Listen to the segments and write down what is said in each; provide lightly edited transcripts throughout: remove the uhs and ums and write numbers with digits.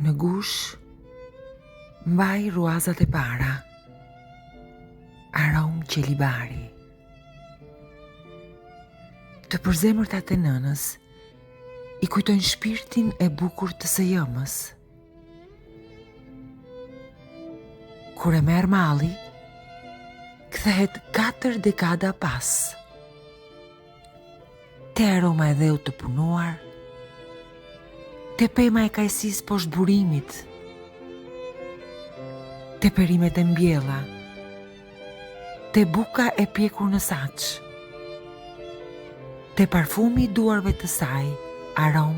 Në gush, mbaj ruazat e para, arom qelibari. Të përzemërtat e nënës i kujtojnë shpirtin e bukur të së jëmës. Kur e merr malli, kthehet 4 dekada pas. Te aroma e dheut të punuar, te pema e kajsis poshtë burimit, te perimet e mbjella, te buka e pjekur në saç, te parfumi i duarve të saj, arom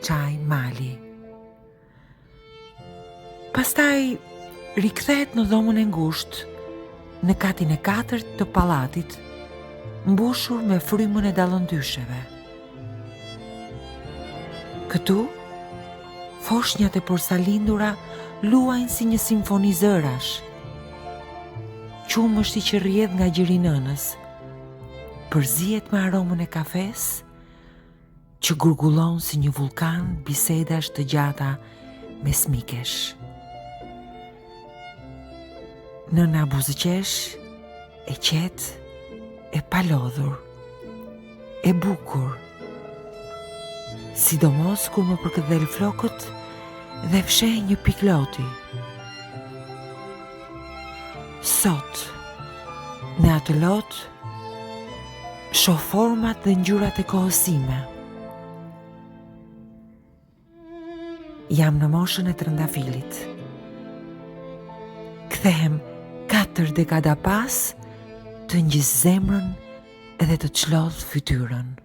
çaj mali. Pastaj rikthehet në dhomën e ngushtë, në katin e 4 të pallatit, mbushur me frymën e dallëndysheve. Këtu, foshnjat e porsalindura luajnë si një simfoni zërash. Qumështi që rrjedh nga gjiri nënës përzihet me aromën e kafes që gurgullon si një vulkan bisedash të gjata me smikesh. Nëna buzëqesh, e qetë, e palodhur, e bukur, sidomos kur më përkëdhel flokët dhe fsheh një pikloti. Sot, në atë lot, shoh format dhe ngjyrat e kohësime. Jam në moshën e trëndafilit. Kthehem 4 dekada pas, të ngjis zemrën edhe të çlodh fytyrën.